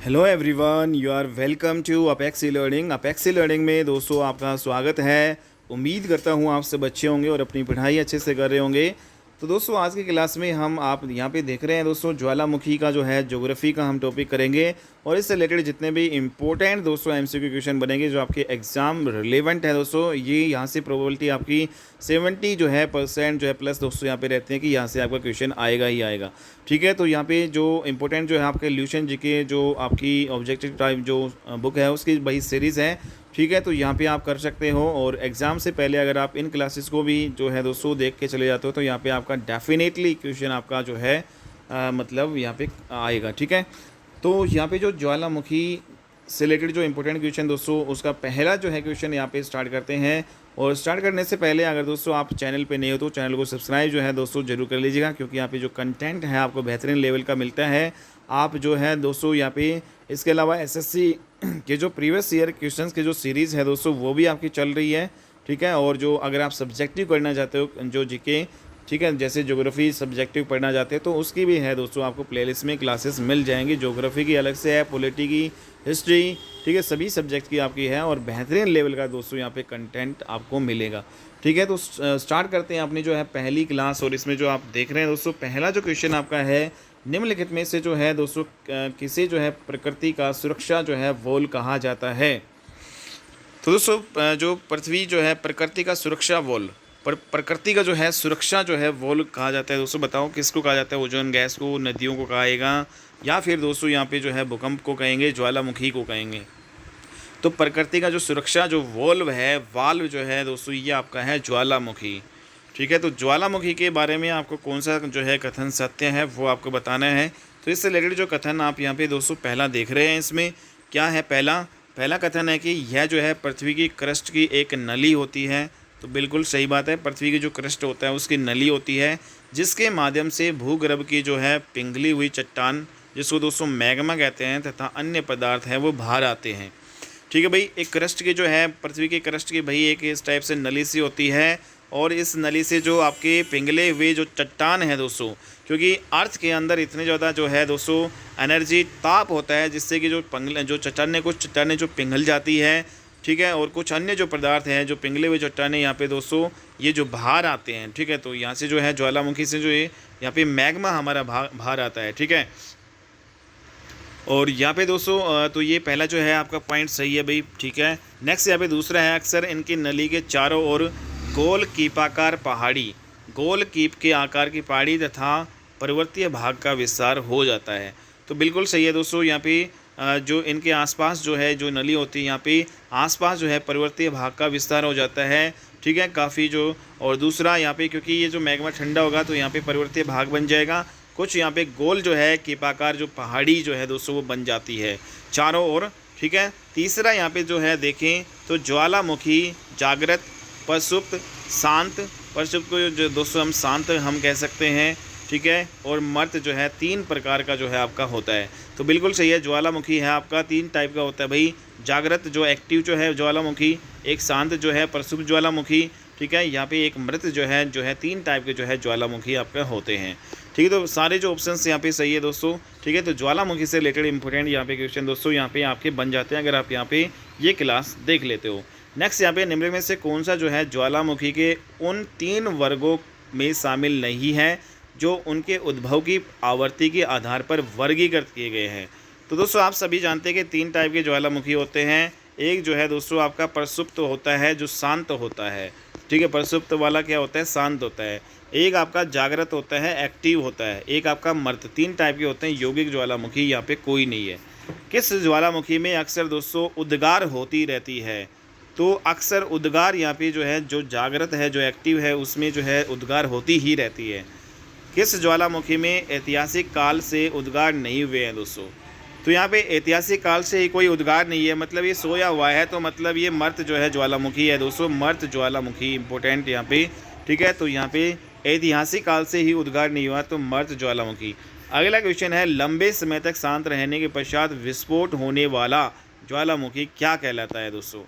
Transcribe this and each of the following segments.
Hello everyone, you are welcome to Apex Learning. Apex Learning में दोस्तों आपका स्वागत है। उम्मीद करता हूँ आप सब अच्छे होंगे और अपनी पढ़ाई अच्छे से कर रहे होंगे। तो दोस्तों आज की क्लास में हम आप यहाँ पे देख रहे हैं दोस्तों ज्वालामुखी का जो है ज्योग्राफी का हम टॉपिक करेंगे और इससे रिलेटेड जितने भी इंपॉर्टेंट दोस्तों एमसीक्यू क्वेश्चन बनेंगे जो आपके एग्जाम रिलेवेंट है दोस्तों, ये यहाँ से प्रोबेबिलिटी आपकी 70 जो है परसेंट जो है प्लस दोस्तों यहाँ पे रहते हैं कि यहाँ से आपका क्वेश्चन आएगा ही आएगा। ठीक है, तो यहाँ पे जो इंपॉर्टेंट जो है आपके ल्यूशन जीके जो आपकी ऑब्जेक्टिव टाइप जो बुक है उसकी वही सीरीज़ है। ठीक है, तो यहाँ पे आप कर सकते हो और एग्ज़ाम से पहले अगर आप इन क्लासेस को भी जो है दोस्तों देख के चले जाते हो तो यहाँ पे आपका डेफिनेटली क्वेश्चन आपका जो है मतलब यहाँ पे आएगा। ठीक है, तो यहाँ पे जो ज्वालामुखी से रिलेटेड जो इंपॉर्टेंट क्वेश्चन दोस्तों उसका पहला जो है क्वेश्चन यहाँ पे स्टार्ट करते हैं। और स्टार्ट करने से पहले अगर दोस्तों आप चैनल पे नए हो तो चैनल को सब्सक्राइब जो है दोस्तों जरूर कर लीजिएगा, क्योंकि यहाँ पे जो कंटेंट है आपको बेहतरीन लेवल का मिलता है। आप जो है दोस्तों यहाँ पे इसके अलावा एसएससी के जो प्रीवियस ईयर क्वेश्चंस के जो सीरीज़ है दोस्तों वो भी आपकी चल रही है। ठीक है, और जो अगर आप सब्जेक्टिव करना चाहते हो जो जीके, ठीक है, जैसे ज्योग्राफी सब्जेक्टिव पढ़ना चाहते हैं तो उसकी भी है दोस्तों, आपको प्लेलिस्ट में क्लासेस मिल जाएंगी। ज्योग्राफी की अलग से है, पॉलिटी की, हिस्ट्री, ठीक है, सभी सब्जेक्ट की आपकी है और बेहतरीन लेवल का दोस्तों यहाँ पे कंटेंट आपको मिलेगा। ठीक है, तो स्टार्ट करते हैं अपनी जो है पहली क्लास। और इसमें जो आप देख रहे हैं दोस्तों पहला जो क्वेश्चन आपका है, निम्नलिखित में से जो है दोस्तों किसे जो है प्रकृति का सुरक्षा जो है वोल कहा जाता है। तो दोस्तों जो पृथ्वी जो है प्रकृति का सुरक्षा वोल, प्रकृति का जो है सुरक्षा जो है वोल कहा जाता है। दोस्तों बताओ किसको कहा जाता है? ओजोन गैस को, नदियों को कहेगा, या फिर दोस्तों यहाँ पे जो है भूकंप को कहेंगे, ज्वालामुखी को कहेंगे। तो प्रकृति का जो सुरक्षा जो वोल्व है, वाल्व जो है दोस्तों ये आपका है ज्वालामुखी। ठीक है, तो ज्वालामुखी के बारे में आपको कौन सा जो है कथन सत्य है वो आपको बताना है। तो इससे रिलेटेड जो कथन आप यहाँ पे दोस्तों पहला देख रहे हैं, इसमें क्या है? पहला कथन है कि यह जो है पृथ्वी की क्रस्ट की एक नली होती है। तो बिल्कुल सही बात है, पृथ्वी की जो क्रस्ट होता है उसकी नली होती है जिसके माध्यम से भूगर्भ की जो है पिघली हुई चट्टान, जिसको दोस्तों मैग्मा कहते हैं, तथा अन्य पदार्थ हैं वो बाहर आते हैं। ठीक है भाई, एक क्रस्ट की जो है पृथ्वी की क्रस्ट की भाई एक इस टाइप से नली सी होती है और इस नली से जो आपके पिघले हुए जो चट्टान है दोस्तों, क्योंकि अर्थ के अंदर इतने ज़्यादा जो है दोस्तों एनर्जी ताप होता है जिससे कि जो चट्टानें जो पिघल जाती है। ठीक है, और कुछ अन्य जो पदार्थ हैं जो पिघले हुए चट्टानें यहाँ पे दोस्तों ये जो बाहर आते हैं। ठीक है, तो यहाँ से जो है ज्वालामुखी से जो ये यहाँ पे मैग्मा हमारा बाहर आता है। ठीक है, और यहाँ पे दोस्तों तो ये पहला जो है आपका पॉइंट सही है भाई। ठीक है, नेक्स्ट यहाँ पे दूसरा है, अक्सर इनकी नली के चारों ओर गोल कीपाकार पहाड़ी, गोल कीप के आकार की पहाड़ी तथा पर्वतीय भाग का विस्तार हो जाता है। तो बिल्कुल सही है दोस्तों, यहाँ पे जो इनके आसपास जो है जो नली होती है यहाँ पे आसपास जो है पर्वतीय भाग का विस्तार हो जाता है। ठीक है, काफ़ी जो, और दूसरा यहाँ पे क्योंकि ये जो मैग्मा ठंडा होगा तो यहाँ पे पर्वतीय भाग बन जाएगा, कुछ यहाँ पे गोल जो है कीपाकार जो पहाड़ी जो है दोस्तों वो बन जाती है चारों ओर। ठीक है, तीसरा यहाँ पे जो है देखें तो ज्वालामुखी जागृत, प्रसुप्त, शांत, प्रसुप्त को जो दोस्तों हम शांत हम कह सकते हैं। ठीक है, और मर्त जो है 3 प्रकार का जो है आपका होता है। तो बिल्कुल सही है, ज्वालामुखी है आपका 3 टाइप का होता है भाई। जागृत जो एक्टिव जो है ज्वालामुखी, एक शांत जो है प्रसुप्त ज्वालामुखी। ठीक है, यहाँ पे एक मृत जो है 3 टाइप के जो है ज्वालामुखी आपके होते हैं। ठीक है, तो सारे जो ऑप्शंस यहाँ पे सही है दोस्तों। ठीक है, तो ज्वालामुखी से रिलेटेड इंपॉर्टेंट यहाँ पे क्वेश्चन दोस्तों यहाँ पे आपके बन जाते हैं अगर आप यहाँ पे ये क्लास देख लेते हो। नेक्स्ट यहाँ पे निम्न में से कौन सा जो है ज्वालामुखी के उन 3 वर्गों में शामिल नहीं है जो उनके उद्भव की आवृत्ति के आधार पर वर्गीकृत किए गए हैं। तो दोस्तों आप सभी जानते हैं कि 3 टाइप के ज्वालामुखी होते हैं। एक जो है दोस्तों आपका प्रसुप्त होता है जो शांत होता है। ठीक है, प्रसुप्त वाला क्या होता है? शांत होता है। एक आपका जागृत होता है, एक्टिव होता है। एक आपका मर्त। 3 टाइप के होते हैं। यौगिक ज्वालामुखी यहाँ पे कोई नहीं है। किस ज्वालामुखी में अक्सर दोस्तों उद्गार होती रहती है? तो अक्सर उद्गार यहाँ पे जो है जो जागृत है जो एक्टिव है उसमें जो है उद्गार होती ही रहती है। किस ज्वालामुखी में ऐतिहासिक काल से उद्गार नहीं हुए हैं दोस्तों? तो यहाँ पे ऐतिहासिक काल से ही कोई उद्गार नहीं है, मतलब ये सोया हुआ है, तो मतलब ये मर्त जो है ज्वालामुखी है दोस्तों, मर्त ज्वालामुखी इंपॉर्टेंट यहाँ पे। ठीक है, तो यहाँ पे ऐतिहासिक काल से ही उद्गार नहीं हुआ तो मर्त ज्वालामुखी। अगला क्वेश्चन है, लंबे समय तक शांत रहने के पश्चात विस्फोट होने वाला ज्वालामुखी क्या कहलाता है दोस्तों?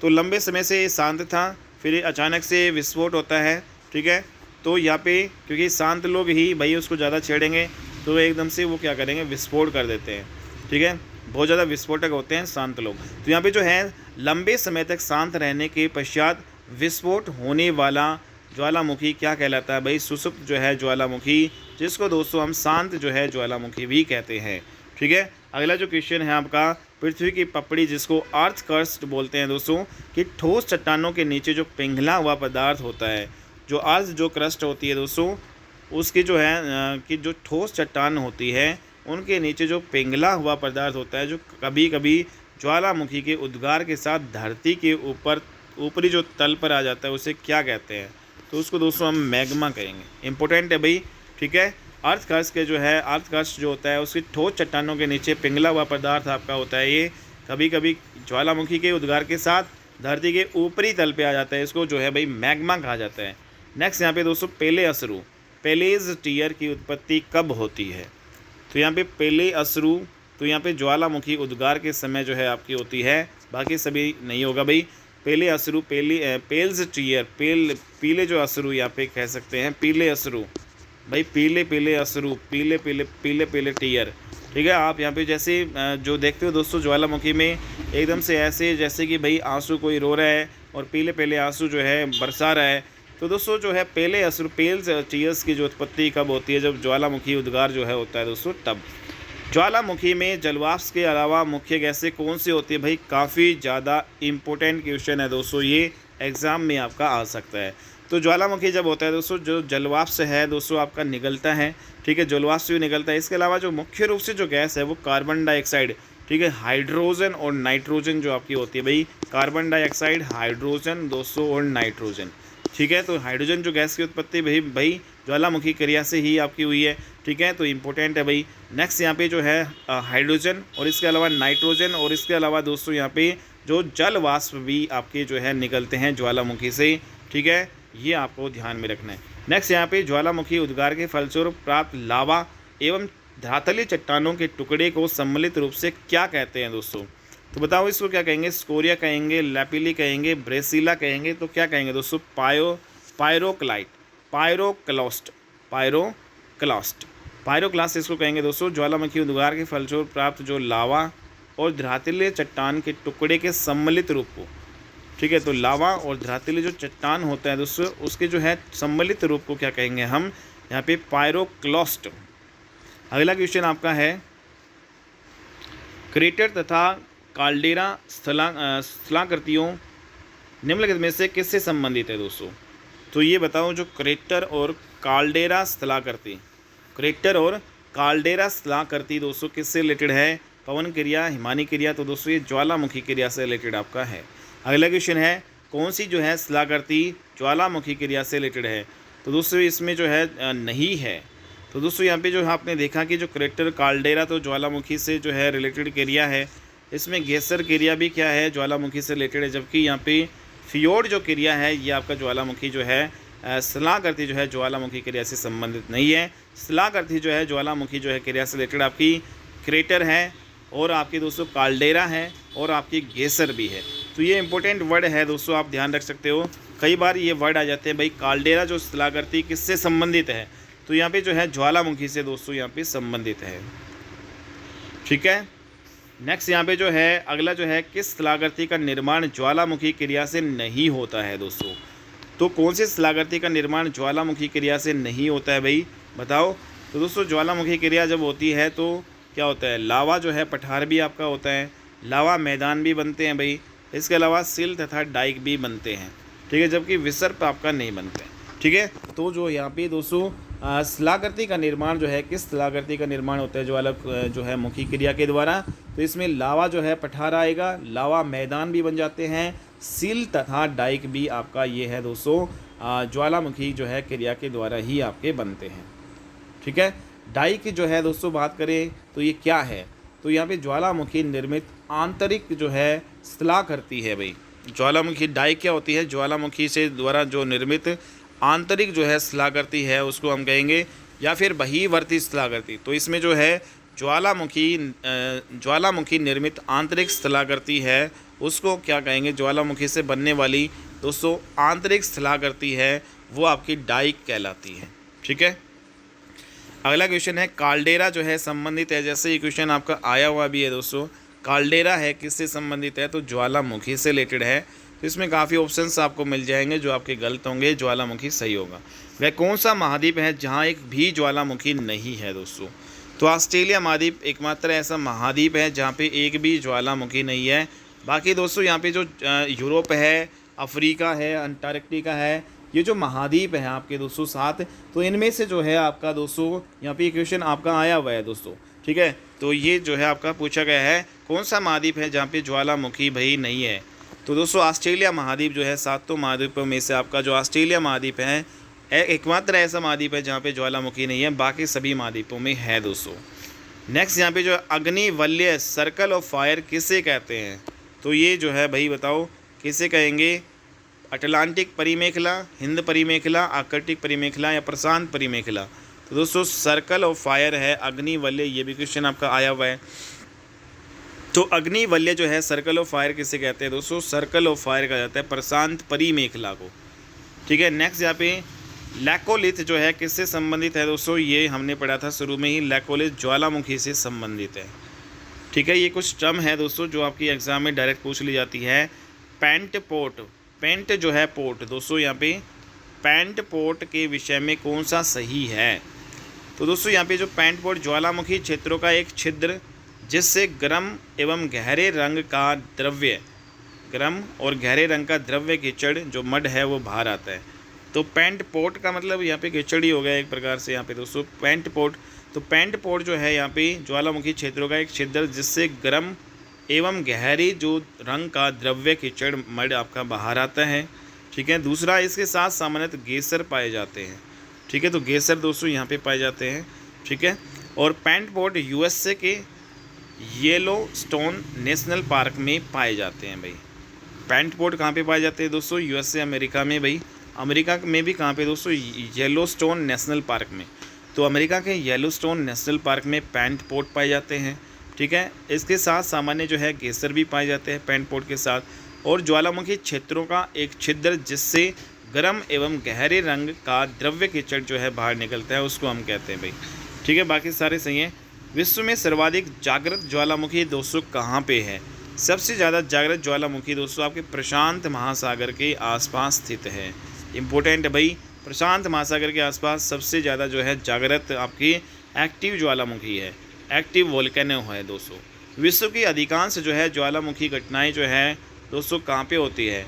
तो लंबे समय से शांत था, फिर अचानक से विस्फोट होता है। ठीक है, तो यहाँ पे क्योंकि शांत लोग ही भाई उसको ज़्यादा छेड़ेंगे तो एकदम से वो क्या करेंगे? विस्फोट कर देते हैं। ठीक है, बहुत ज़्यादा विस्फोटक होते हैं शांत लोग। तो यहाँ पे जो है लंबे समय तक शांत रहने के पश्चात विस्फोट होने वाला ज्वालामुखी क्या कहलाता है भाई? सुषुप्त जो है ज्वालामुखी, जिसको दोस्तों हम शांत जो है ज्वालामुखी भी कहते हैं। ठीक है, अगला जो क्वेश्चन है आपका, पृथ्वी की पपड़ी जिसको अर्थ क्रस्ट बोलते हैं दोस्तों, कि ठोस चट्टानों के नीचे जो पिघला हुआ पदार्थ होता है, जो अर्थ जो क्रस्ट होती है दोस्तों, उसकी जो है कि जो ठोस चट्टान होती है उनके नीचे जो पिघला हुआ पदार्थ होता है, जो कभी कभी ज्वालामुखी के उद्गार के साथ धरती के ऊपरी जो तल पर आ जाता है, उसे क्या कहते हैं? तो उसको दोस्तों हम मैग्मा कहेंगे। इंपॉर्टेंट है भाई। ठीक है, अर्थ क्रस्ट के जो है, अर्थ क्रस्ट जो होता है उसकी ठोस चट्टानों के नीचे पिघला हुआ पदार्थ आपका होता है, ये कभी कभी ज्वालामुखी के उद्गार के साथ धरती के ऊपरी तल पे आ जाता है, इसको जो है भाई मैग्मा कहा जाता है। नेक्स्ट यहाँ पे दोस्तों पेले असरू, पेलेज टीयर की उत्पत्ति कब होती है? तो यहाँ पे पेले असरू, तो यहाँ पे ज्वालामुखी उद्गार के समय जो है आपकी होती है, बाकी सभी नहीं होगा भाई। पेले असरू, पेल्स टीयर, पीले जो असरू यहाँ पे कह सकते हैं, पीले असरू भाई, पीले असरू, पीले टीयर। ठीक है, आप यहाँ पे जैसे जो देखते हो दोस्तों ज्वालामुखी में एकदम से ऐसे जैसे कि भाई आंसू कोई रो रहा है और पीले आंसू जो है बरसा रहा है। तो दोस्तों जो है पेले असरू, पेल्स टीयर्स की जो उत्पत्ति कब होती है? जब ज्वालामुखी उद्गार जो है होता है दोस्तों, तब। ज्वालामुखी में जलवाष्प के अलावा मुख्य गैसें कौन सी होती है भाई? काफ़ी ज़्यादा इम्पोर्टेंट क्वेश्चन है दोस्तों, ये एग्ज़ाम में आपका आ सकता है। तो ज्वालामुखी जब होता है दोस्तों, जो जलवाष्प है दोस्तों आपका निकलता है। ठीक है, जलवाष्प भी निकलता है। इसके अलावा जो मुख्य रूप से जो गैस है वो कार्बन डाइऑक्साइड, ठीक है, हाइड्रोजन और नाइट्रोजन जो आपकी होती है भाई, कार्बन डाइऑक्साइड, हाइड्रोजन दोस्तों और नाइट्रोजन। ठीक है, तो हाइड्रोजन जो गैस की उत्पत्ति भाई ज्वालामुखी क्रिया से ही आपकी हुई है। ठीक है, तो इम्पोर्टेंट है भाई। नेक्स्ट यहाँ पे जो है हाइड्रोजन और इसके अलावा नाइट्रोजन और इसके अलावा दोस्तों यहाँ पे जो जल वाष्प भी आपके जो है निकलते हैं ज्वालामुखी से। ठीक है, ये आपको ध्यान में रखना है। नेक्स्ट यहाँ पे ज्वालामुखी उद्गार के फलस्वरूप प्राप्त लावा एवं धरातलीय चट्टानों के टुकड़े को सम्मिलित रूप से क्या कहते हैं दोस्तों? तो बताओ इसको क्या कहेंगे? स्कोरिया कहेंगे, लैपिली कहेंगे, ब्रेसिला कहेंगे, तो क्या कहेंगे दोस्तों? पायरोक्लाइट, पायरोक्लास्ट इसको कहेंगे दोस्तों। ज्वालामुखी उद्गार के फलस्वरूप प्राप्त जो लावा और धरातलीय चट्टान के टुकड़े के सम्मिलित रूप को, ठीक है, तो लावा और धरातलीय जो चट्टान होता है दोस्तों, उसके जो है सम्मिलित रूप को क्या कहेंगे हम? यहाँ पे पायरोक्लास्ट। अगला क्वेश्चन आपका है, क्रेटर तथा काल्डेरा स्थलाकृतियों निम्नलिखित में से किससे संबंधित है दोस्तों? तो ये बताओ, जो क्रेटर और काल्डेरा स्थलाकृति दोस्तों किससे रिलेटेड है? पवन क्रिया, हिमानी क्रिया, तो दोस्तों ये ज्वालामुखी क्रिया से रिलेटेड आपका है। अगला क्वेश्चन है, कौन सी जो है स्थलाकृति ज्वालामुखी क्रिया से रिलेटेड है? तो दोस्तों इसमें जो है नहीं है। तो दोस्तों यहाँ पे जो आपने देखा कि जो क्रेटर काल्डेरा तो ज्वालामुखी से जो है रिलेटेड क्रिया है, इसमें गेसर क्रिया भी क्या है? ज्वालामुखी से रिलेटेड है। जबकि यहाँ पे फियोर्ड जो क्रिया है ये आपका ज्वालामुखी जो है स्थलाकृति जो है ज्वालामुखी क्रिया से संबंधित नहीं है। स्थलाकृति जो है ज्वालामुखी जो है क्रिया से रिलेटेड आपकी क्रेटर है और आपकी दोस्तों काल्डेरा है और आपकी गेसर भी है। तो ये इंपॉर्टेंट वर्ड है दोस्तों, आप ध्यान रख सकते हो। कई बार ये वर्ड आ जाते हैं भाई, काल्डेरा जो स्थलाकृति किससे संबंधित है? तो यहाँ पे जो है ज्वालामुखी से दोस्तों यहाँ पे संबंधित है। ठीक है, नेक्स्ट यहाँ पे जो है अगला जो है, किस स्थलाकृति का निर्माण ज्वालामुखी क्रिया से नहीं होता है दोस्तों? तो कौन सी स्थलाकृति का निर्माण ज्वालामुखी क्रिया से नहीं होता है भाई? बताओ। तो दोस्तों ज्वालामुखी क्रिया जब होती है तो क्या होता है? लावा जो है पठार भी आपका होता है, लावा मैदान भी बनते हैं भाई, इसके अलावा सिल तथा डाइक भी बनते हैं। ठीक है, जबकि विसर्प आपका नहीं बनते। ठीक है, तो जो यहाँ पे दोस्तों स्थलाकृति का निर्माण जो है, किस स्थलाकृति का निर्माण होता है जो है मुखी क्रिया के द्वारा? तो इसमें लावा जो है पठार आएगा, लावा मैदान भी बन जाते हैं, सील तथा डाइक भी आपका ये है दोस्तों ज्वालामुखी जो है क्रिया के द्वारा ही आपके बनते हैं। ठीक है, डाइक जो है दोस्तों बात करें तो ये क्या है? तो यहाँ पे ज्वालामुखी निर्मित आंतरिक जो है स्थलाकृति है भाई। ज्वालामुखी डाइक क्या होती है? ज्वालामुखी से द्वारा जो निर्मित आंतरिक जो है स्थलाकृति है उसको हम कहेंगे, या फिर बहिर्वर्ती स्थलाकृति। तो इसमें जो है ज्वालामुखी निर्मित आंतरिक स्थलाकृति है उसको क्या कहेंगे? ज्वालामुखी से बनने वाली दोस्तों आंतरिक स्थलाकृति है वो आपकी डाइक कहलाती है। ठीक है, अगला क्वेश्चन है काल्डेरा जो है संबंधित है, जैसे ये क्वेश्चन आपका आया हुआ भी है दोस्तों, काल्डेरा है किससे संबंधित है, तो ज्वालामुखी से रिलेटेड है। तो इसमें काफ़ी ऑप्शंस आपको मिल जाएंगे जो आपके गलत होंगे, ज्वालामुखी सही होगा। वह कौन सा महाद्वीप है जहाँ एक भी ज्वालामुखी नहीं है दोस्तों, तो ऑस्ट्रेलिया महाद्वीप एकमात्र ऐसा महाद्वीप है जहाँ पे एक भी ज्वालामुखी नहीं है। बाकी दोस्तों यहाँ पे जो यूरोप है, अफ्रीका है, अंटार्कटिका है, ये जो महाद्वीप है आपके दोस्तों 7, तो इनमें से जो है आपका दोस्तों यहाँ पे क्वेश्चन आपका आया हुआ है दोस्तों, ठीक है। तो ये जो है आपका पूछा गया है कौन सा महाद्वीप है जहाँ पे ज्वालामुखी भाई नहीं है, तो दोस्तों ऑस्ट्रेलिया महाद्वीप जो है 7 महाद्वीपों में से आपका जो ऑस्ट्रेलिया महाद्वीप है एकमात्र ऐसा महाद्वीप है जहाँ पे ज्वालामुखी नहीं है, बाकी सभी महाद्वीपों में है दोस्तों। नेक्स्ट यहाँ पे जो अग्निवलय सर्कल ऑफ फायर किसे कहते हैं, तो ये जो है भाई बताओ किसे कहेंगे, अटलांटिक परिमेखला, हिंद परिमेखला, आर्कटिक परिमेखला या प्रशांत परिमेखला। तो दोस्तों सर्कल ऑफ फायर है अग्निवलय, ये भी क्वेश्चन आपका आया हुआ है। तो अग्निवलय जो है सर्कल ऑफ फायर किसे कहते हैं दोस्तों, सर्कल ऑफ फायर कहा जाता है प्रशांत परिमेखला को, ठीक है। नेक्स्ट यहाँ पे लैकोलिथ जो है किससे संबंधित है दोस्तों, ये हमने पढ़ा था शुरू में ही, लैकोलिथ ज्वालामुखी से संबंधित है, ठीक है। ये कुछ टर्म है दोस्तों जो आपकी एग्जाम में डायरेक्ट पूछ ली जाती है। पेंट पोर्ट, पेंट जो है पोर्ट दोस्तों, यहाँ पे पेंट पोर्ट के विषय में कौन सा सही है, तो दोस्तों यहाँ पे जो पेंट पोर्ट ज्वालामुखी क्षेत्रों का एक छिद्र जिससे गर्म एवं गहरे रंग का द्रव्य, गर्म और गहरे रंग का द्रव्य कीचड़ जो मड है वो बाहर आता है। तो पेंट पोर्ट का मतलब यहाँ पे कीचड़ ही हो गया एक प्रकार से यहाँ पे दोस्तों पेंट पोर्ट। तो पेंट पोर्ट जो है यहाँ पे ज्वालामुखी क्षेत्रों का एक छिद्र जिससे गर्म एवं गहरी जो रंग का द्रव्य कीचड़ मड आपका बाहर आता है, ठीक है। दूसरा इसके साथ सामान्यतः गेसर पाए जाते हैं, ठीक है। तो गेसर दोस्तों यहाँ पे पाए जाते हैं, ठीक है। और पेंट पोर्ट यूएसए के येलोस्टोन नेशनल पार्क में पाए जाते हैं भाई। पेंट पोर्ट कहाँ पे पाए जाते हैं दोस्तों, यूएसए अमेरिका में भाई। अमेरिका में भी कहाँ पे दोस्तों, येलोस्टोन नेशनल पार्क में। तो अमेरिका के येलोस्टोन नेशनल पार्क में पेंट पोर्ट पाए जाते हैं, ठीक है। इसके साथ सामान्य जो है गेसर भी पाए जाते हैं पेंट पोर्ट के साथ। और ज्वालामुखी क्षेत्रों का एक छिद्र जिससे गर्म एवं गहरे रंग का द्रव्य कीचड़ जो है बाहर निकलता है उसको हम कहते हैं भाई, ठीक है। बाकी सारे सही हैं। विश्व में सर्वाधिक जागृत ज्वालामुखी दोस्तों कहाँ पे है, सबसे ज़्यादा जागृत ज्वालामुखी दोस्तों आपके प्रशांत महासागर के आसपास स्थित है। इम्पोर्टेंट है भाई, प्रशांत महासागर के आसपास सबसे ज़्यादा जो है जागृत आपकी एक्टिव ज्वालामुखी है, एक्टिव वोल्केनो है दोस्तों। विश्व की अधिकांश जो है ज्वालामुखी घटनाएं जो है दोस्तों कहाँ पे होती है,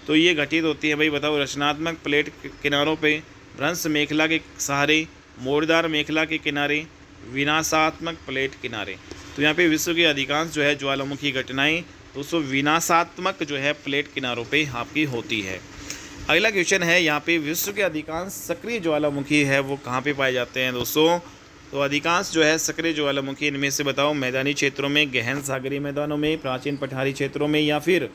तो ये घटित होती है भाई बताओ, रचनात्मक प्लेट किनारों पे, भ्रंश मेखला के सहारे, मोड़दार मेखला के किनारे, विनाशात्मक प्लेट किनारे। तो यहाँ पे विश्व की अधिकांश जो है ज्वालामुखी घटनाएं दोस्तों विनाशात्मक जो है प्लेट किनारों पे आपकी होती है। अगला क्वेश्चन है यहाँ पे विश्व के अधिकांश सक्रिय ज्वालामुखी है वो कहाँ पे पाए जाते हैं दोस्तों, तो अधिकांश जो है सक्रिय ज्वालामुखी इनमें से बताओ, मैदानी क्षेत्रों में, गहन सागरीय मैदानों में, प्राचीन पठारी क्षेत्रों में या फिर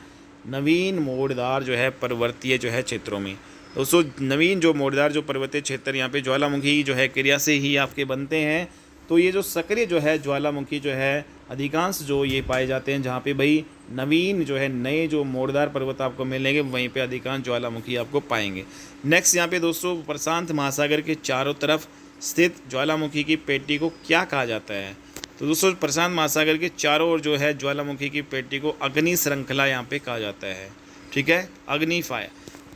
नवीन मोड़दार जो है पर्वतीय जो है क्षेत्रों में। दोस्तों नवीन जो मोड़दार जो पर्वतीय क्षेत्र यहाँ पे ज्वालामुखी जो है क्रिया से ही आपके बनते हैं। तो ये जो सक्रिय जो है ज्वालामुखी जो है अधिकांश जो ये पाए जाते हैं जहाँ पे भाई नवीन जो है नए जो मोड़दार पर्वत आपको मिलेंगे वहीं पे अधिकांश ज्वालामुखी आपको पाएंगे। नेक्स्ट यहाँ पे दोस्तों प्रशांत महासागर के चारों तरफ स्थित ज्वालामुखी की पेटी को क्या कहा जाता है, तो दोस्तों प्रशांत महासागर के चारों ओर जो है ज्वालामुखी की पेटी को अग्नि श्रृंखला यहाँ पे कहा जाता है, ठीक है, अग्नि फायर।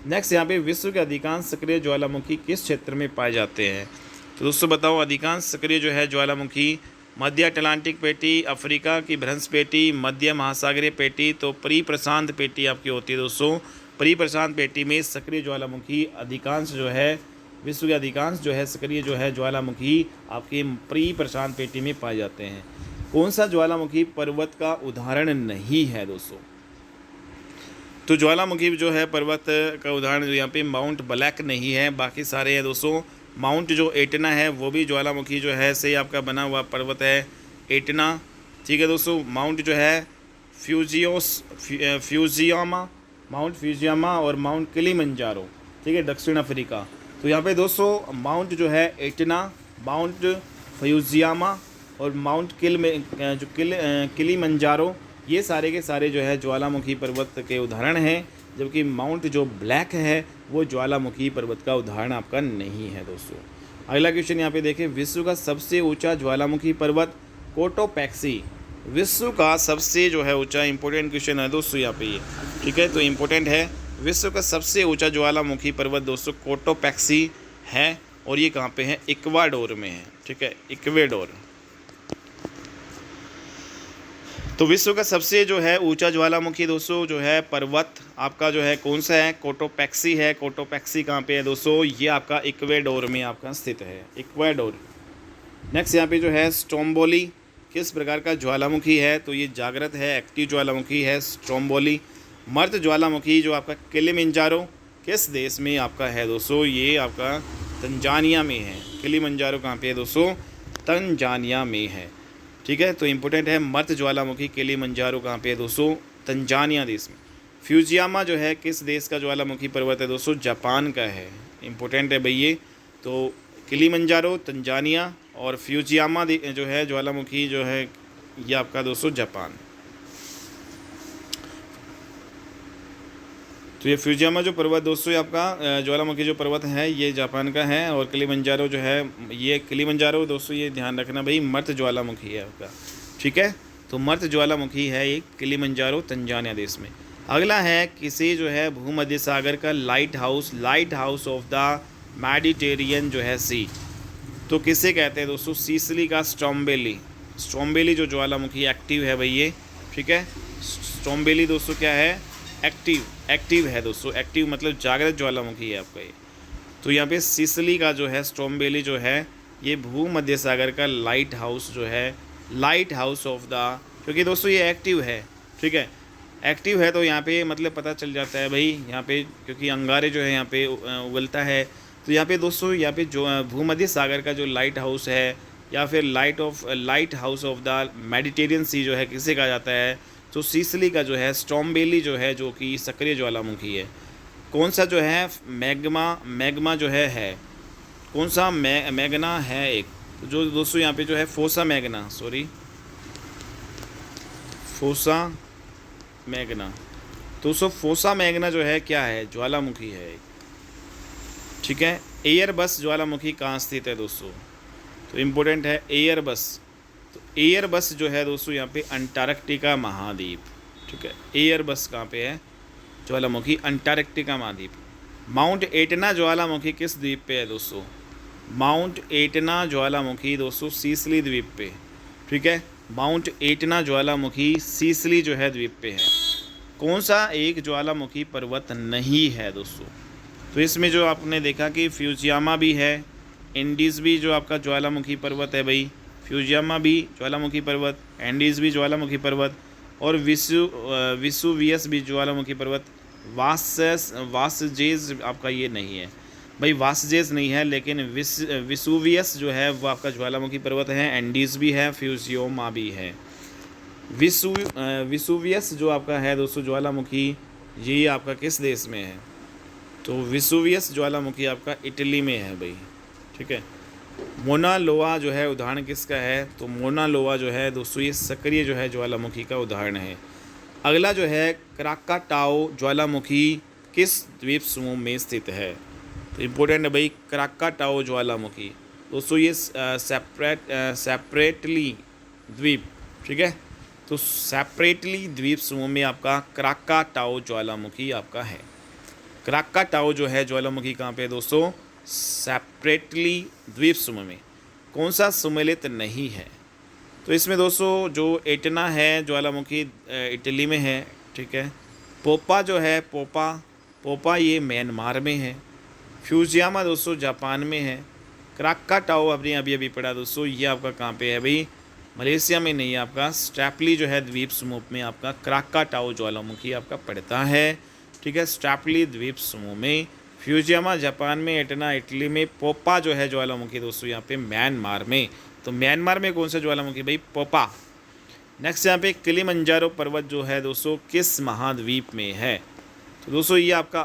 नेक्स्ट यहाँ पे विश्व के अधिकांश सक्रिय ज्वालामुखी किस क्षेत्र में पाए जाते हैं, तो दोस्तों बताओ अधिकांश सक्रिय जो है ज्वालामुखी मध्य अटलांटिक पेटी, अफ्रीका की भ्रंश पेटी, मध्य महासागरीय पेटी, तो प्री प्रशांत पेटी आपकी होती है दोस्तों। प्री प्रशांत पेटी में सक्रिय ज्वालामुखी अधिकांश जो है विश्व के अधिकांश जो है सक्रिय जो है ज्वालामुखी आपके प्री प्रशांत पेटी में पाए जाते हैं। कौन सा ज्वालामुखी पर्वत का उदाहरण नहीं है दोस्तों, तो ज्वालामुखी जो है पर्वत का उदाहरण जो यहाँ पे माउंट ब्लैक नहीं है, बाकी सारे हैं दोस्तों। माउंट जो एटना है वो भी ज्वालामुखी जो है से आपका बना हुआ पर्वत है एटना, ठीक है दोस्तों। माउंट जो है फ्यूजियामा, माउंट फ्यूजियामा और माउंट किलिमंजारो, ठीक है, दक्षिण अफ्रीका। तो यहाँ पे दोस्तों माउंट जो है एटना, माउंट फ्यूजियामा और माउंट किलिमंजारो ये सारे के सारे जो है ज्वालामुखी पर्वत के उदाहरण हैं, जबकि माउंट जो ब्लैक है वो ज्वालामुखी पर्वत का उदाहरण आपका नहीं है दोस्तों। अगला क्वेश्चन यहाँ पे देखें, विश्व का सबसे ऊंचा ज्वालामुखी पर्वत कोटोपैक्सी। विश्व का सबसे जो है ऊंचा, इंपॉर्टेंट क्वेश्चन है दोस्तों यहाँ पे ये, ठीक है, तो इंपॉर्टेंट है। विश्व का सबसे ऊंचा ज्वालामुखी पर्वत दोस्तों कोटोपैक्सी है, और ये कहाँ पे है, इक्वाडोर में है, ठीक है, इक्वाडोर। तो विश्व का सबसे जो है ऊंचा ज्वालामुखी दोस्तों जो है पर्वत आपका जो है कौन सा है, कोटोपैक्सी है। कोटोपैक्सी कहाँ पे है दोस्तों, ये आपका इक्वाडोर में आपका स्थित है, इक्वाडोर। नेक्स्ट यहाँ पे जो है स्ट्रोम्बोली किस प्रकार का ज्वालामुखी है, तो ये जागृत है, एक्टिव ज्वालामुखी है स्ट्रोम्बोली। मर्द ज्वालामुखी जो आपका किलिमंजारो किस देश में आपका है दोस्तों, ये आपका तंजानिया में है। किलिमंजारो कहाँ पे है दोस्तों, तंजानिया में है, ठीक है, तो इम्पोर्टेंट है। मर्द ज्वालामुखी किलिमंजारो कहाँ पे है दोस्तों, तंजानिया देश में। फ्यूजियामा जो है किस देश का ज्वालामुखी पर्वत है दोस्तों, जापान का है, इम्पोर्टेंट है भाई ये। तो किलिमंजारो तंजानिया और फ्यूजियामा जो है ज्वालामुखी जो है ये आपका दोस्तों जापान। तो ये फ्यूजियामा जो पर्वत दोस्तों ये आपका ज्वालामुखी जो पर्वत है ये जापान का है, और किलिमंजारो जो है ये किलिमंजारो दोस्तों ये ध्यान रखना भाई मर्द ज्वालामुखी है आपका, ठीक है, तो मर्द ज्वालामुखी है ये किलिमंजारो तंजानिया देश में। अगला है किसी जो है भूमध्य सागर का light house of the Mediterranean जो है सी, तो किसे कहते हैं दोस्तों, सिसिली का स्ट्रोम्बेली जो ज्वालामुखी एक्टिव है भाई ये, ठीक है, स्ट्रोम्बेली दोस्तों क्या है, एक्टिव है दोस्तों, एक्टिव मतलब जागृत ज्वालामुखी है आपका ये। तो यहाँ पे सिसिली का जो है स्ट्रोम्बेली जो है ये भूमध्य सागर का लाइट हाउस जो है, लाइट हाउस ऑफ द, क्योंकि दोस्तों ये एक्टिव है, ठीक है, एक्टिव है तो यहाँ पे मतलब पता चल जाता है भाई यहाँ पे, क्योंकि अंगारे जो है यहाँ पे उगलता है। तो यहाँ पे दोस्तों यहाँ पे जो भूमध्य सागर का जो लाइट हाउस है या फिर light house of the Mediterranean sea जो है किसे कहा जाता है, तो सिसिली का जो है स्ट्रोम्बेली जो है जो कि सक्रिय ज्वालामुखी है। कौन सा जो है मैग्मा जो है कौन सा मैग्ना है एक, जो दोस्तों यहाँ पे जो है फोसा मैग्ना। दोस्तों फोसा मैग्ना जो है क्या है, ज्वालामुखी है एक, ठीक है। एयरबस ज्वालामुखी कहाँ स्थित है दोस्तों, तो इम्पोर्टेंट है एयरबस। तो एयरबस जो है दोस्तों यहाँ पे अंटार्कटिका महाद्वीप, ठीक है, एयरबस कहाँ पे है, ज्वालामुखी अंटार्कटिका महाद्वीप। माउंट एटना ज्वालामुखी किस द्वीप पे है दोस्तों, माउंट एटना ज्वालामुखी दोस्तों सीसली द्वीप पे, ठीक है, माउंट एटना ज्वालामुखी सीसली जो है द्वीप पे है। कौन सा एक ज्वालामुखी पर्वत नहीं है दोस्तों, तो इसमें जो आपने देखा कि फ्यूजियामा भी है, एंडीज़ भी जो आपका ज्वालामुखी पर्वत है भाई, फ्यूजियामा भी ज्वालामुखी पर्वत, एंडीज़ भी ज्वालामुखी पर्वत, और विसुवियस भी ज्वालामुखी पर्वत। वासजेज आपका ये नहीं है भाई, वासजेज नहीं है, लेकिन विसुवियस जो है वो आपका ज्वालामुखी पर्वत है, एंडीज़ भी है, फ्यूजियोमा भी है। विसुवियस जो आपका है दोस्तों ज्वालामुखी, ये आपका किस देश में है, तो विसुवियस ज्वालामुखी आपका इटली में है भाई, ठीक है। मोना लोआ जो है उदाहरण किसका है, तो मोना लोआ जो है दोस्तों ये सक्रिय जो है ज्वालामुखी का उदाहरण है। अगला जो है क्राकाटाओ ज्वालामुखी किस द्वीप समूह में स्थित है, तो इम्पोर्टेंट है भाई क्राकाटाओ ज्वालामुखी दोस्तों ये सेपरेटली द्वीप, ठीक है, तो सेपरेटली द्वीप समूह में आपका क्राकाटाओ ज्वालामुखी आपका है। क्राकाटाओ जो है ज्वालामुखी कहाँ पे है दोस्तों, सेपरेटली द्वीप समूह में। कौन सा सम्मिलित नहीं है, तो इसमें दोस्तों जो एटना है ज्वालामुखी इटली में है, ठीक है। पोपा जो है पोपा ये म्यांमार में है। फ्यूजियामा दोस्तों जापान में है। क्राकाटाओ आपने अभी पढ़ा दोस्तों, ये आपका कहाँ पे है भाई, मलेशिया में नहीं है, आपका स्ट्रैपली जो है द्वीप समूह में आपका क्राकाटाओ ज्वालामुखी आपका पड़ता है, ठीक है, स्ट्रैपली द्वीप समूह में। फ्यूजियामा जापान में, एटना इटली में, पोपा जो है ज्वालामुखी दोस्तों यहाँ पे म्यांमार में। तो म्यांमार में कौन सा ज्वालामुखी भाई, पोपा। नेक्स्ट यहाँ पे किलिमंजारो पर्वत जो है दोस्तों किस महाद्वीप में है, तो दोस्तों ये आपका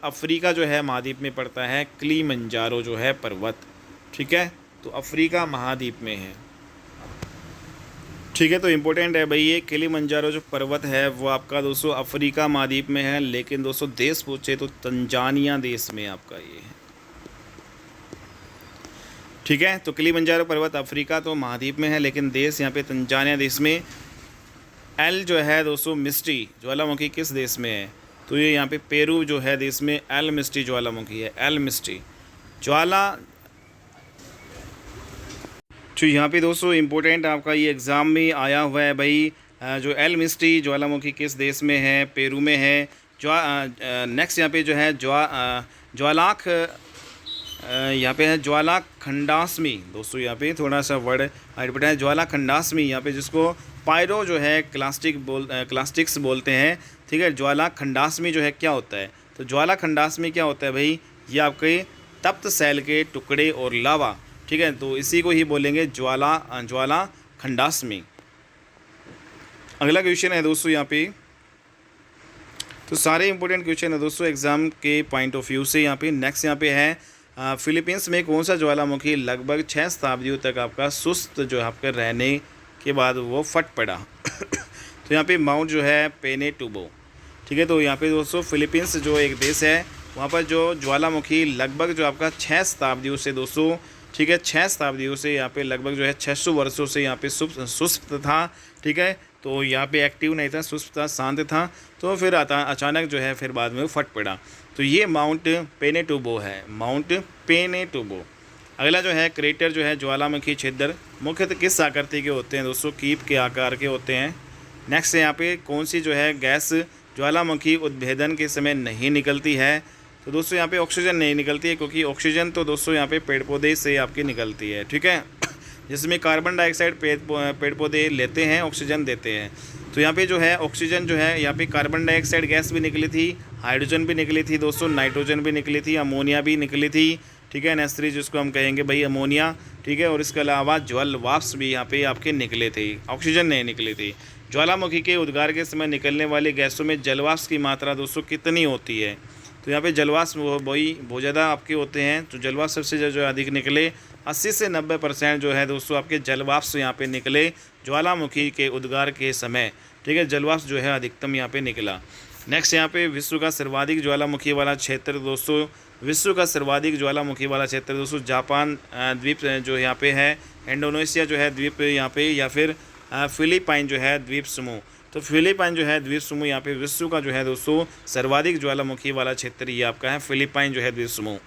अफ्रीका जो है महाद्वीप में पड़ता है, किलिमंजारो जो है पर्वत, ठीक है, तो अफ्रीका महाद्वीप में है, ठीक है। तो इम्पोर्टेंट है भाई ये किलिमंजारो जो पर्वत है वो आपका दोस्तों अफ्रीका महाद्वीप में है, लेकिन दोस्तों देश पूछे तो तंजानिया देश में आपका ये है। ठीक है। तो किलिमंजारो पर्वत अफ्रीका तो महाद्वीप में है, लेकिन देश यहाँ पे तंजानिया देश में। एल जो है दोस्तों मिस्टी ज्वालामुखी किस देश में है? तो ये यहाँ पे पेरू जो है देश में एल मिस्टी ज्वालामुखी है, एल मिस्टी ज्वाला। तो यहाँ पे दोस्तों इम्पोर्टेंट आपका ये एग्ज़ाम में आया हुआ है भाई, जो एल मिस्टी ज्वालामुखी किस देश में है? पेरू में है। नेक्स्ट यहाँ पे जो है ज्वालाख, यहाँ पे है ज्वालाखंडास्मी। दोस्तों यहाँ पे थोड़ा सा वर्ड हाइट है, ज्वालाखंडास्मी, यहाँ पे जिसको पायरो जो है क्लास्टिक्स बोलते हैं। ठीक है, ज्वालाखंडास्मी जो है क्या होता है? तो ज्वालाखंडास्मी क्या होता है भाई? ये आपके तप्त सेल के टुकड़े और लावा। ठीक है, तो इसी को ही बोलेंगे ज्वालाखंडास्मी। अगला क्वेश्चन है दोस्तों यहाँ पे, तो सारे इंपॉर्टेंट क्वेश्चन है दोस्तों एग्जाम के पॉइंट ऑफ व्यू से। यहाँ पे नेक्स्ट यहाँ पे है फिलीपींस में कौन सा ज्वालामुखी लगभग 6 शताब्दियों तक आपका सुस्त जो है आपका रहने के बाद वो फट पड़ा? तो यहाँ पे माउंट जो है पेनेटुबो। ठीक है, तो यहाँ पे दोस्तों फिलीपींस जो एक देश है, वहाँ पर जो ज्वालामुखी लगभग जो आपका 6 शताब्दियों से दोस्तों, ठीक है, 6 शताब्दियों से यहाँ पे लगभग जो है 600 वर्षों से यहाँ पे सुस्त था। ठीक है, तो यहाँ पे एक्टिव नहीं था, सुस्त था, शांत था, तो फिर अचानक जो है फिर बाद में वो फट पड़ा। तो ये माउंट पेनेटुबो है, माउंट पेनेटुबो। अगला जो है क्रेटर जो है ज्वालामुखी छिद्र मुख्यतः किस आकृति के होते हैं दोस्तों? कीप के आकार के होते हैं। नेक्स्ट यहाँ पे कौन सी जो है गैस ज्वालामुखी उद्भेदन के समय नहीं निकलती है? तो दोस्तों यहाँ पे ऑक्सीजन नहीं निकलती है, क्योंकि ऑक्सीजन तो दोस्तों यहाँ पे पेड़ पौधे से आपकी निकलती है। ठीक है, जिसमें कार्बन डाइऑक्साइड पेड़ पौधे लेते हैं, ऑक्सीजन देते हैं। तो यहाँ पे जो है ऑक्सीजन जो है, यहाँ पे कार्बन डाइऑक्साइड गैस भी निकली थी, हाइड्रोजन भी निकली थी दोस्तों, नाइट्रोजन भी निकली थी, अमोनिया भी निकली थी। ठीक है, NH3 जिसको हम कहेंगे भाई अमोनिया। ठीक है, और इसके अलावा जल वाष्प भी यहाँ पे आपके निकले थे, ऑक्सीजन नहीं निकली थी। ज्वालामुखी के उद्गार के समय निकलने वाली गैसों में जलवाष्प की मात्रा दोस्तों कितनी होती है? तो यहाँ पे जलवाष्प वही बहुत ज़्यादा आपके होते हैं। तो जलवाष्प सबसे जो अधिक निकले, 80 से 90% जो है दोस्तों आपके जलवाष्प यहाँ पे निकले ज्वालामुखी के उद्गार के समय। ठीक है, जलवाष्प जो है अधिकतम यहाँ पे निकला। नेक्स्ट यहाँ पे विश्व का सर्वाधिक ज्वालामुखी वाला क्षेत्र दोस्तों, विश्व का सर्वाधिक ज्वालामुखी वाला क्षेत्र दोस्तों जापान द्वीप जो यहाँ पे है, इंडोनेशिया जो है द्वीप यहाँ पे, या फिर फिलीपाइन जो है द्वीप समूह। तो फिलीपाइन जो है द्वीप समूह यहाँ पे विश्व का जो है दोस्तों सर्वाधिक ज्वालामुखी वाला क्षेत्र ये आपका है फिलीपाइन जो है द्वीप समूह।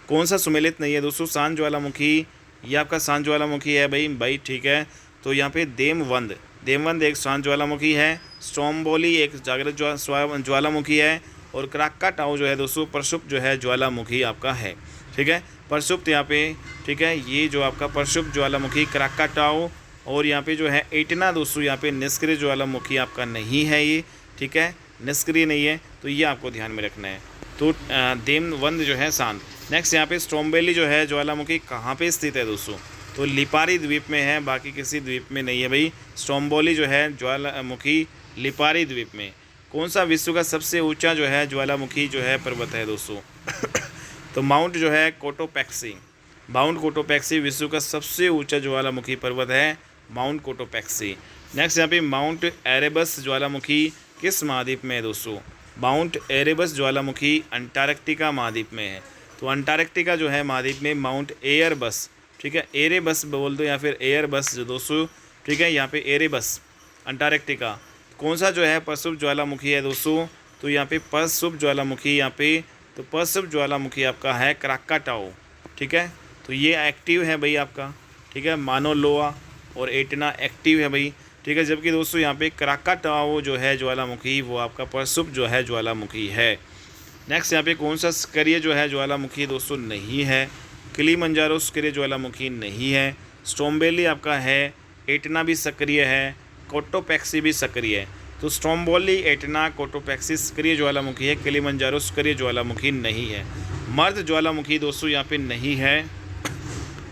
कौन सा सुमेलित नहीं है दोस्तों? शांत ज्वालामुखी, ये आपका शांत ज्वालामुखी है भाई। ठीक है, तो यहाँ पे देमवंद एक शांत ज्वालामुखी है, स्ट्रोम्बोली एक जागृत ज्वालामुखी है, और क्राकाटाओ जो है दोस्तों प्रक्षुब्ध जो है ज्वालामुखी आपका है। ठीक है, प्रक्षुब्ध यहाँ पे, ठीक है, ये जो आपका प्रक्षुब्ध ज्वालामुखी क्राकाटाओ। और यहाँ पे जो है एटना दोस्तों यहाँ पे निष्क्रिय ज्वालामुखी आपका नहीं है ये। ठीक है, निष्क्रिय नहीं है, तो ये आपको ध्यान में रखना है। तो देमवंद जो है शांत। नेक्स्ट यहाँ पे स्ट्रोम्बोली जो है ज्वालामुखी कहाँ पे स्थित है दोस्तों? तो लिपारी द्वीप में है, बाकी किसी द्वीप में नहीं है भाई। स्ट्रोम्बोली जो है ज्वालामुखी लिपारी द्वीप में। कौन सा विश्व का सबसे ऊंचा जो है ज्वालामुखी जो है पर्वत है दोस्तों? तो माउंट जो है कोटोपैक्सी, माउंट कोटोपैक्सी विश्व का सबसे ऊंचा ज्वालामुखी पर्वत है, माउंट कोटोपैक्सी। नेक्स्ट यहाँ पे माउंट एरेबस ज्वालामुखी किस महाद्वीप में है दोस्तों? माउंट एरेबस ज्वालामुखी अंटार्कटिका महाद्वीप में है। तो अंटार्कटिका जो है महाद्वीप में माउंट एयरबस, ठीक है, एरेबस बोल दो या फिर एयरबस जो दोस्तों। ठीक है, यहाँ पे एरेबस अंटार्कटिका। कौन सा जो है प्रक्षुब्ध ज्वालामुखी है दोस्तों? तो यहाँ पे प्रक्षुब्ध ज्वालामुखी, यहाँ पे तो प्रक्षुब्ध ज्वालामुखी आपका है क्राकाटाओ। ठीक है, तो ये एक्टिव है भाई आपका। ठीक है, मानो लोआ और एटना एक्टिव है भाई। ठीक है, जबकि दोस्तों यहाँ पे क्राकाटाओ जो है ज्वालामुखी वो आपका प्रक्षुब्ध जो है ज्वालामुखी है। नेक्स्ट यहाँ पे कौन सा सक्रिय जो है ज्वालामुखी दोस्तों? नहीं है। किलिमंजारो सक्रिय ज्वालामुखी नहीं है। स्ट्रोम्बोली आपका है, एटना भी सक्रिय है, कोटोपैक्सी भी सक्रिय है। तो स्ट्रोम्बोली, एटना, कोटोपैक्सी सक्रिय ज्वालामुखी है, किलिमंजारो सक्रिय ज्वालामुखी नहीं है। मर्द ज्वालामुखी दोस्तों यहाँ पे नहीं है।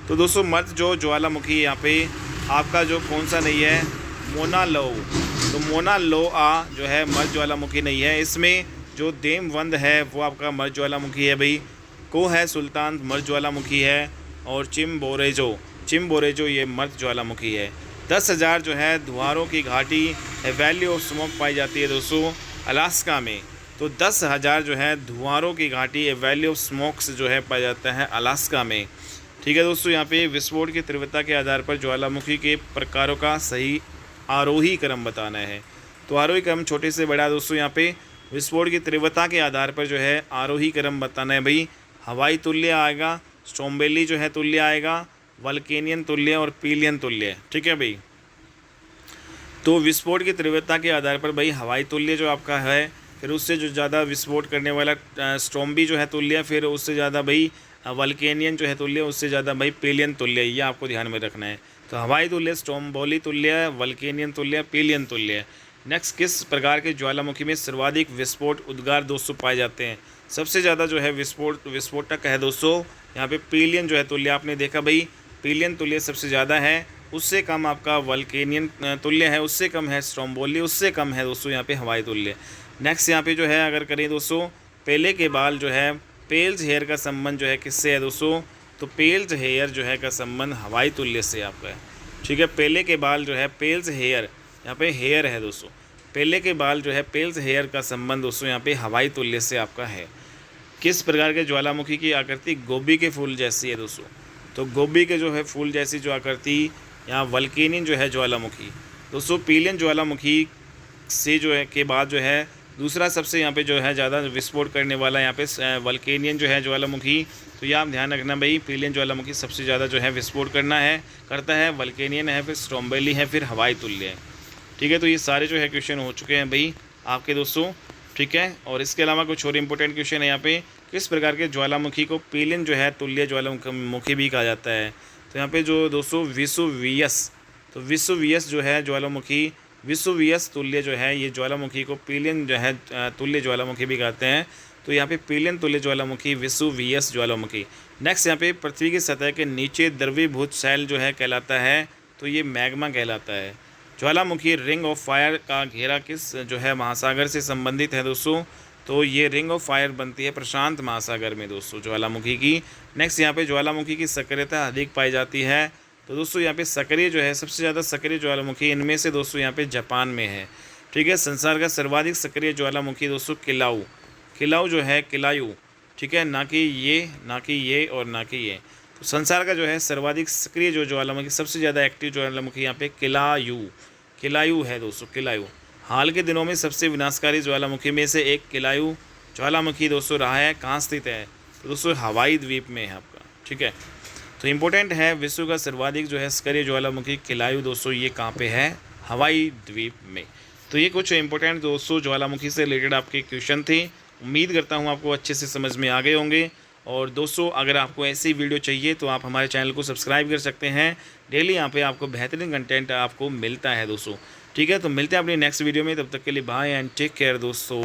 तो दोस्तों मर्द जो ज्वालामुखी यहाँ पे आपका जो कौन सा नहीं है? मोना लोआ। तो मोना लोआ जो है मर्द ज्वालामुखी नहीं है। इसमें जो देमवंद है वो आपका मर्द ज्वालामुखी है भाई। को है सुल्तान मर्द ज्वालामुखी है, और चिम्बोरेजो ये मर्द ज्वालामुखी है। 10,000 जो है धुआरों की घाटी वैली ऑफ स्मोक पाई जाती है दोस्तों अलास्का में। तो 10,000 जो है धुआरों की घाटी वैली ऑफ स्मोक्स जो है पाया जाता है अलास्का में। ठीक है दोस्तों, यहाँ पे विस्फोट की तीव्रता के आधार पर ज्वालामुखी के प्रकारों का सही आरोही क्रम बताना है। तो आरोही क्रम छोटे से बड़ा दोस्तों, यहाँ पे विस्फोट की तीव्रता के आधार पर जो है आरोही क्रम बताना है भाई। हवाई तुल्य आएगा, स्ट्रोम्बेली जो है तुल्य आएगा, वल्केनियन तुल्य और पीलियन तुल्य। ठीक है भाई। तो विस्फोट की तीव्रता के आधार पर भाई हवाई तुल्य जो आपका है, फिर उससे जो ज़्यादा विस्फोट करने वाला स्ट्रोम्बी जो है तुल्य, फिर उससे ज़्यादा भाई वल्केनियन जो है तुल्य, उससे ज़्यादा भाई पीलियन तुल्य। ये आपको ध्यान में रखना है। तो हवाई तुल्य, स्ट्रोम्बोली तुल्य, वल्केनियन तुल्य, पीलियन तुल्य। नेक्स्ट, किस प्रकार के ज्वालामुखी में सर्वाधिक विस्फोट उद्गार दोस्तों पाए जाते हैं? सबसे ज़्यादा जो है विस्फोटक है दोस्तों यहाँ पे पीलियन जो है तुल्य। आपने देखा भाई पीलियन तुल्य सबसे ज़्यादा है, उससे कम आपका वल्केनियन तुल्य है, उससे कम है स्ट्रोम्बोली, उससे कम है दोस्तों यहाँ पे हवाई तुल्य। नेक्स्ट यहाँ पे जो है अगर करें दोस्तों, पेले के बाल जो है, पेल्स हेयर का संबंध जो है किससे है दोस्तों? तो पेल्स हेयर जो है का संबंध हवाई तुल्य से आपका है। ठीक है, पेले के बाल जो है, पेल्स हेयर, यहाँ पे हेयर है दोस्तों, पेले के बाल जो है, पेल्स हेयर का संबंध दोस्तों यहाँ पे हवाई तुल्य से आपका है। किस प्रकार के ज्वालामुखी की आकृति गोभी के फूल जैसी है दोस्तों? तो गोभी के जो है फूल जैसी जो आकृति, यहाँ वल्केनियन जो है ज्वालामुखी दोस्तों। पीलियन ज्वालामुखी से जो है के बाद जो है दूसरा सबसे यहाँ पे जो है ज़्यादा विस्फोट करने वाला यहाँ पे वल्केनियन जो है ज्वालामुखी। तो ये आप ध्यान रखना भाई, पीलियन ज्वालामुखी सबसे ज़्यादा जो है विस्फोट करता है, वल्केनियन है, फिर स्ट्रोम्बेली है, फिर हवाई तुल्य है। ठीक है, तो ये सारे जो है क्वेश्चन हो चुके हैं भाई आपके दोस्तों। ठीक है, और इसके अलावा कुछ और इंपॉर्टेंट क्वेश्चन है यहाँ पे, किस प्रकार के ज्वालामुखी को पीलियन जो है तुल्य ज्वालामुखी भी कहा जाता है? तो यहाँ पे जो दोस्तों विसुवियस, तो विसुवियस जो है ज्वालामुखी, विसुवियस तुल्य जो है ये ज्वालामुखी को पीलियन जो है तुल्य ज्वालामुखी भी कहते हैं। तो यहाँ पे पीलियन तुल्य ज्वालामुखी, विसुवियस ज्वालामुखी। नेक्स्ट यहाँ पे पृथ्वी की सतह के नीचे द्रवीभूत शैल जो है कहलाता है? तो ये मैग्मा कहलाता है। ज्वालामुखी रिंग ऑफ फायर का घेरा किस जो है महासागर से संबंधित है दोस्तों? तो ये रिंग ऑफ फायर बनती है प्रशांत महासागर में दोस्तों ज्वालामुखी की। नेक्स्ट यहाँ पे ज्वालामुखी की सक्रियता अधिक पाई जाती है? तो दोस्तों यहाँ पे सक्रिय जो है, सबसे ज़्यादा सक्रिय ज्वालामुखी इनमें से दोस्तों यहाँ पे जापान में है। ठीक है, संसार का सर्वाधिक सक्रिय ज्वालामुखी दोस्तों किलाऊ जो है, किलायू। ठीक है, ना कि ये और ना कि ये। तो संसार का जो है सर्वाधिक सक्रिय जो ज्वालामुखी, सबसे ज़्यादा एक्टिव ज्वालामुखी यहाँ पे किलायू है दोस्तों, किलायू। हाल के दिनों में सबसे विनाशकारी ज्वालामुखी में से एक किलायू ज्वालामुखी दोस्तों रहा है। कहाँ स्थित है? तो दोस्तों हवाई द्वीप में है आपका। ठीक है, तो इम्पोर्टेंट है, विश्व का सर्वाधिक जो है सक्रिय ज्वालामुखी किलायू दोस्तों ये कहाँ पे है? हवाई द्वीप में। तो ये कुछ इंपॉर्टेंट दोस्तों ज्वालामुखी से रिलेटेड आपके क्वेश्चन थे। उम्मीद करता हूँ आपको अच्छे से समझ में आ गए होंगे। और दोस्तों अगर आपको ऐसी वीडियो चाहिए तो आप हमारे चैनल को सब्सक्राइब कर सकते हैं। डेली यहाँ पे आपको बेहतरीन कंटेंट आपको मिलता है दोस्तों। ठीक है, तो मिलते हैं अपनी नेक्स्ट वीडियो में, तब तक के लिए बाय एंड टेक केयर दोस्तों।